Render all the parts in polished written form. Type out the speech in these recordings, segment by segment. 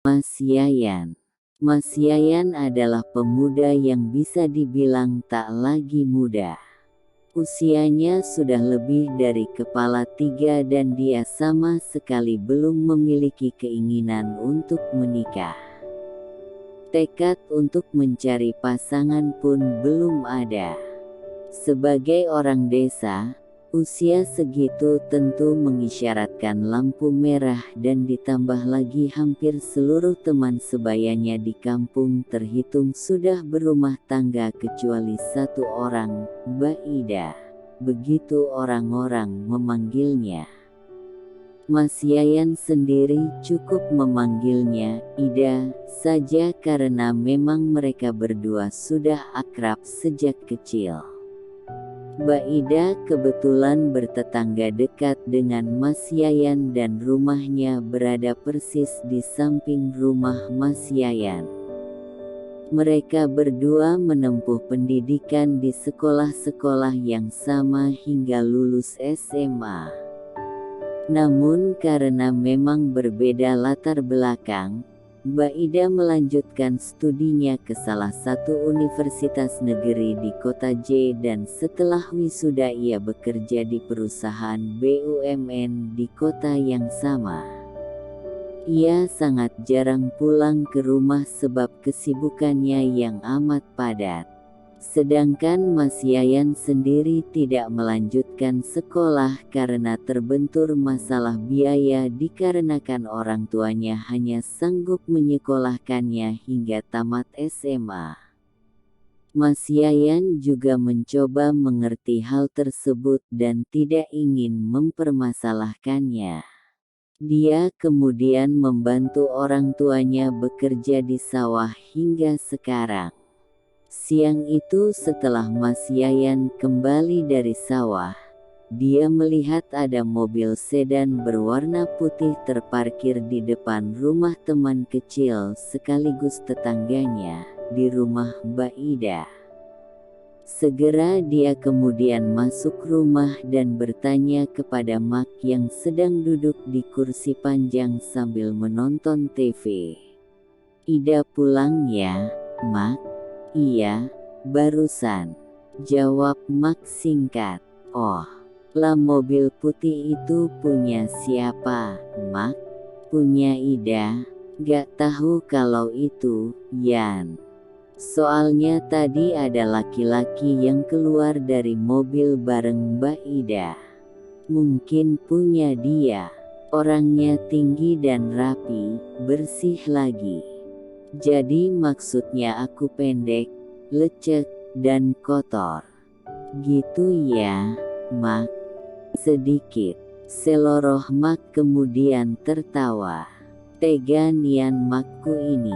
Mas Yayan. Mas Yayan adalah pemuda yang bisa dibilang tak lagi muda. Usianya sudah lebih dari kepala tiga dan dia sama sekali belum memiliki keinginan untuk menikah. Tekad untuk mencari pasangan pun belum ada. Sebagai orang desa, usia segitu tentu mengisyaratkan lampu merah dan ditambah lagi hampir seluruh teman sebayanya di kampung terhitung sudah berumah tangga kecuali satu orang, Mbak Ida. Begitu orang-orang memanggilnya. Mas Yayan sendiri cukup memanggilnya Ida saja karena memang mereka berdua sudah akrab sejak kecil. Mbak Ida kebetulan bertetangga dekat dengan Mas Yayan dan rumahnya berada persis di samping rumah Mas Yayan. Mereka berdua menempuh pendidikan di sekolah-sekolah yang sama hingga lulus SMA. Namun karena memang berbeda latar belakang, Mbak Ida melanjutkan studinya ke salah satu universitas negeri di kota J dan setelah wisuda ia bekerja di perusahaan BUMN di kota yang sama. Ia sangat jarang pulang ke rumah sebab kesibukannya yang amat padat. Sedangkan Mas Yayan sendiri tidak melanjutkan sekolah karena terbentur masalah biaya dikarenakan orang tuanya hanya sanggup menyekolahkannya hingga tamat SMA. Mas Yayan juga mencoba mengerti hal tersebut dan tidak ingin mempermasalahkannya. Dia kemudian membantu orang tuanya bekerja di sawah hingga sekarang. Siang itu setelah Mas Yayan kembali dari sawah, dia melihat ada mobil sedan berwarna putih terparkir di depan rumah teman kecil sekaligus tetangganya, di rumah Mbak Ida. Segera dia kemudian masuk rumah dan bertanya kepada Mak yang sedang duduk di kursi panjang sambil menonton TV. "Ida pulang ya, Mak?" "Iya, barusan," jawab Mak singkat. "Oh, lah mobil putih itu punya siapa, Mak?" "Punya Ida." "Gak tahu kalau itu, Yan. Soalnya tadi ada laki-laki yang keluar dari mobil bareng Mbak Ida. Mungkin punya dia. Orangnya tinggi dan rapi, bersih lagi. Jadi maksudnya aku pendek, lecek, dan kotor." "Gitu ya, Mak?" "Sedikit," seloroh Mak kemudian tertawa. "Tega nian Makku ini.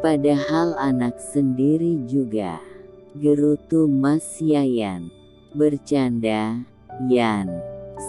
Padahal anak sendiri juga," gerutu Mas Yayan. "Bercanda, Yan,"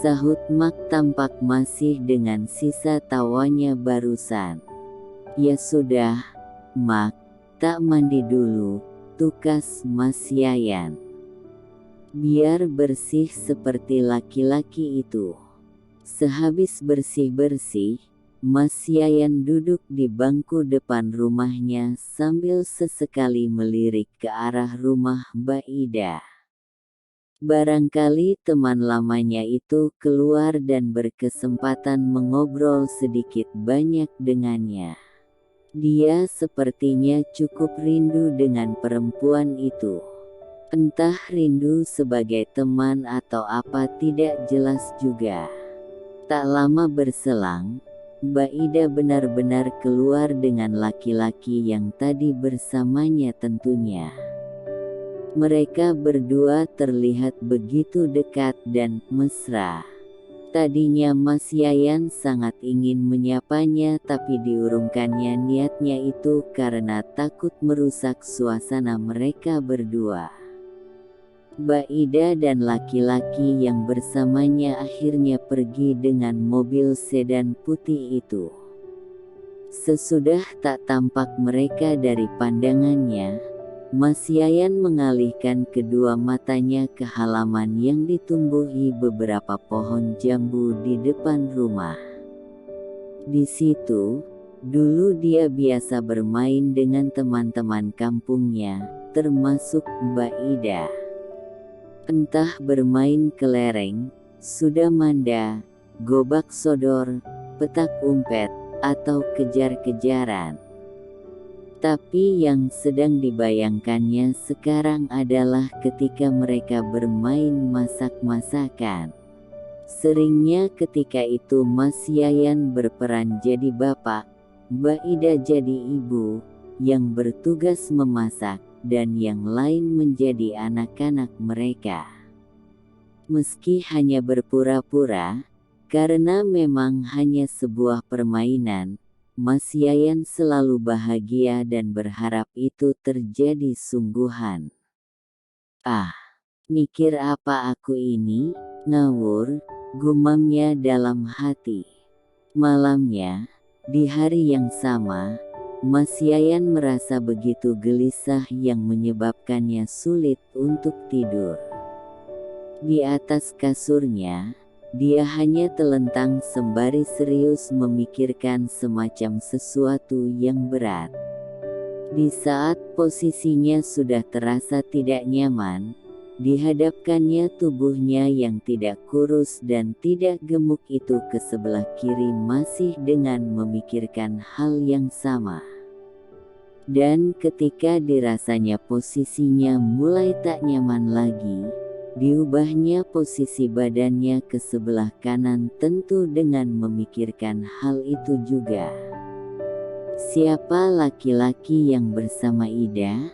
sahut Mak tampak masih dengan sisa tawanya barusan. "Ya sudah, Mak, tak mandi dulu," tukas Mas Yayan. "Biar bersih seperti laki-laki itu." Sehabis bersih-bersih, Mas Yayan duduk di bangku depan rumahnya sambil sesekali melirik ke arah rumah Mbak Ida. Barangkali teman lamanya itu keluar dan berkesempatan mengobrol sedikit banyak dengannya. Dia sepertinya cukup rindu dengan perempuan itu. Entah rindu sebagai teman atau apa tidak jelas juga. Tak lama berselang, Mbak Ida benar-benar keluar dengan laki-laki yang tadi bersamanya tentunya. Mereka berdua terlihat begitu dekat dan mesra. Tadinya Mas Yayan sangat ingin menyapanya tapi diurungkannya niatnya itu karena takut merusak suasana mereka berdua. Mbak Ida dan laki-laki yang bersamanya akhirnya pergi dengan mobil sedan putih itu. Sesudah tak tampak mereka dari pandangannya, Mas Yayan mengalihkan kedua matanya ke halaman yang ditumbuhi beberapa pohon jambu di depan rumah. Di situ, Dulu dia biasa bermain dengan teman-teman kampungnya, termasuk Mbak Ida. Entah bermain kelereng, sudamanda, gobak sodor, petak umpet, atau kejar-kejaran. Tapi yang sedang dibayangkannya sekarang adalah ketika mereka bermain masak-masakan. Seringnya ketika itu Mas Yayan berperan jadi bapak, Mbak Ida jadi ibu, yang bertugas memasak, dan yang lain menjadi anak-anak mereka. Meski hanya berpura-pura, karena memang hanya sebuah permainan, Mas Yayan selalu bahagia dan berharap itu terjadi sungguhan. "Ah, mikir apa aku ini?" ngawur, gumamnya dalam hati. Malamnya, di hari yang sama, Mas Yayan merasa begitu gelisah yang menyebabkannya sulit untuk tidur. Di atas kasurnya, dia hanya telentang sembari serius memikirkan semacam sesuatu yang berat. Di saat posisinya sudah terasa tidak nyaman, dihadapkannya tubuhnya yang tidak kurus dan tidak gemuk itu ke sebelah kiri masih dengan memikirkan hal yang sama. Dan ketika dirasanya posisinya mulai tak nyaman lagi, diubahnya posisi badannya ke sebelah kanan tentu dengan memikirkan hal itu juga. Siapa laki-laki yang bersama Ida?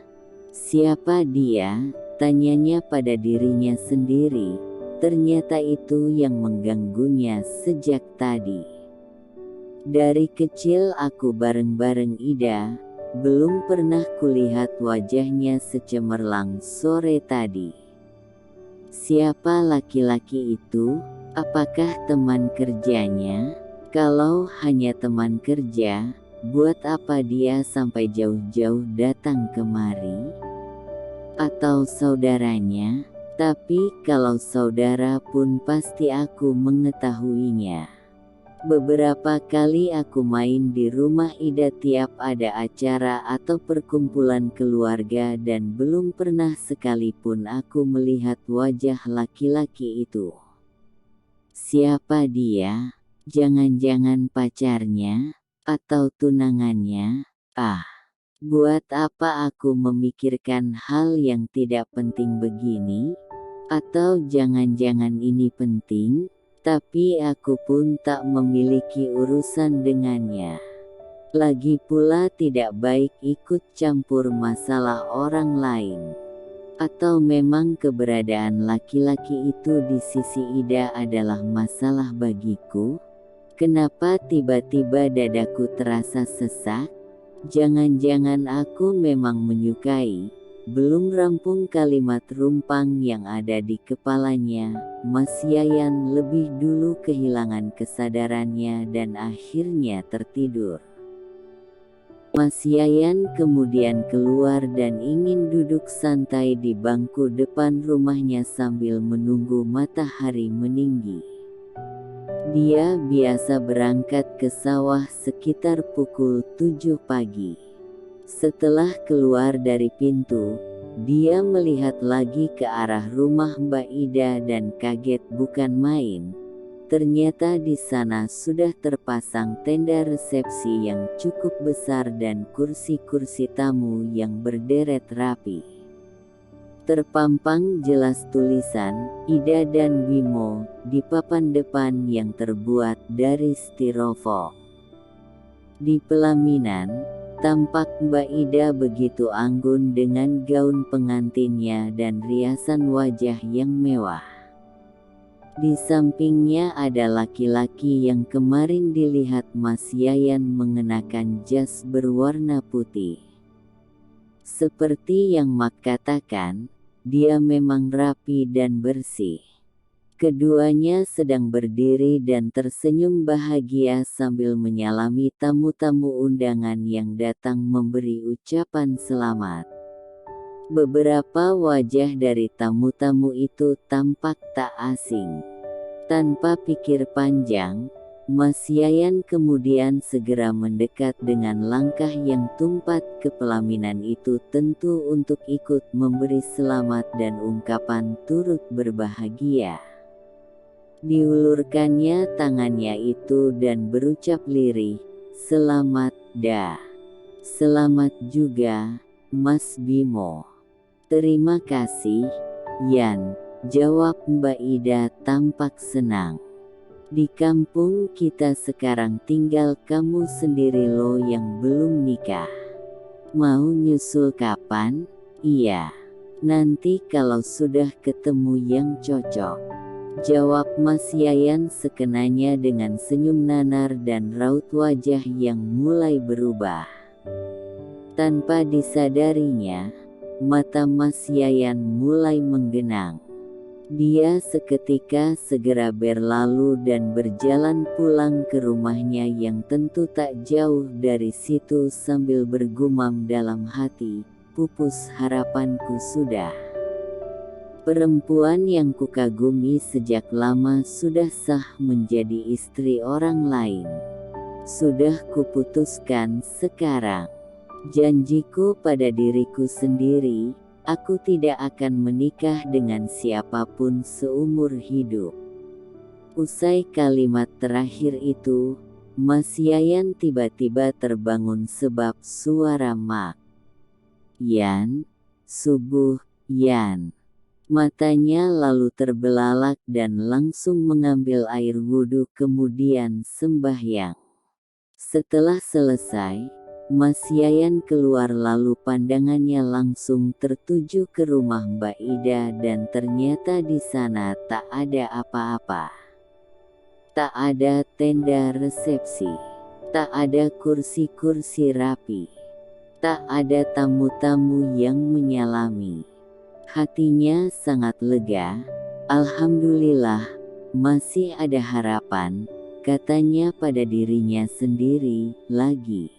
Siapa dia? Tanyanya pada dirinya sendiri. Ternyata itu yang mengganggunya sejak tadi. Dari kecil aku bareng-bareng Ida, belum pernah kulihat wajahnya secemerlang sore tadi. Siapa laki-laki itu? Apakah teman kerjanya? Kalau hanya teman kerja, buat apa dia sampai jauh-jauh datang kemari? Atau saudaranya? Tapi kalau saudara pun pasti aku mengetahuinya. Beberapa kali aku main di rumah Ida tiap ada acara atau perkumpulan keluarga dan belum pernah sekalipun aku melihat wajah laki-laki itu. Siapa dia? Jangan-jangan pacarnya? Atau tunangannya? Ah, buat apa aku memikirkan hal yang tidak penting begini? Atau jangan-jangan ini penting? Tapi aku pun tak memiliki urusan dengannya. Lagi pula tidak baik ikut campur masalah orang lain. Atau memang keberadaan laki-laki itu di sisi Ida adalah masalah bagiku? Kenapa tiba-tiba dadaku terasa sesak? Jangan-jangan aku memang menyukai. Belum rampung kalimat rumpang yang ada di kepalanya, Mas Yayan lebih dulu kehilangan kesadarannya dan akhirnya tertidur. Mas Yayan kemudian keluar dan ingin duduk santai di bangku depan rumahnya sambil menunggu matahari meninggi. Dia biasa berangkat ke sawah sekitar pukul 7 pagi. Setelah keluar dari pintu, dia melihat lagi ke arah rumah Mbak Ida dan kaget bukan main. Ternyata di sana sudah terpasang tenda resepsi yang cukup besar dan kursi-kursi tamu yang berderet rapi. Terpampang jelas tulisan Ida dan Bimo di papan depan yang terbuat dari styrofoam. Di pelaminan, tampak Mbak Ida begitu anggun dengan gaun pengantinnya dan riasan wajah yang mewah. Di sampingnya ada laki-laki yang kemarin dilihat Mas Yayan mengenakan jas berwarna putih. Seperti yang Mak katakan, dia memang rapi dan bersih. Keduanya sedang berdiri dan tersenyum bahagia sambil menyalami tamu-tamu undangan yang datang memberi ucapan selamat. Beberapa wajah dari tamu-tamu itu tampak tak asing. Tanpa pikir panjang, Mas Yayan kemudian segera mendekat dengan langkah yang tumpat ke pelaminan itu, tentu untuk ikut memberi selamat dan ungkapan turut berbahagia. Diulurkannya tangannya itu dan berucap lirih, "Selamat, dah. Selamat juga, Mas Bimo." "Terima kasih, Yan," jawab Mbak Ida tampak senang. "Di kampung kita sekarang tinggal kamu sendiri loh yang belum nikah. Mau nyusul kapan?" "Iya, nanti kalau sudah ketemu yang cocok," jawab Mas Yayan sekenanya dengan senyum nanar dan raut wajah yang mulai berubah. Tanpa disadarinya, mata Mas Yayan mulai menggenang. Dia seketika segera berlalu dan berjalan pulang ke rumahnya yang tentu tak jauh dari situ sambil bergumam dalam hati, "Pupus harapanku sudah. Perempuan yang kukagumi sejak lama sudah sah menjadi istri orang lain. Sudah kuputuskan sekarang. Janjiku pada diriku sendiri, aku tidak akan menikah dengan siapapun seumur hidup." Usai kalimat terakhir itu, Mas Yayan tiba-tiba terbangun sebab suara Mak Yan, "Subuh, Yan." Matanya lalu terbelalak dan langsung mengambil air wudhu kemudian sembahyang. Setelah selesai, Mas Yayan keluar lalu pandangannya langsung tertuju ke rumah Mbak Ida dan ternyata di sana tak ada apa-apa. Tak ada tenda resepsi. Tak ada kursi-kursi rapi. Tak ada tamu-tamu yang menyalami. Hatinya sangat lega. "Alhamdulillah, masih ada harapan," katanya pada dirinya sendiri lagi.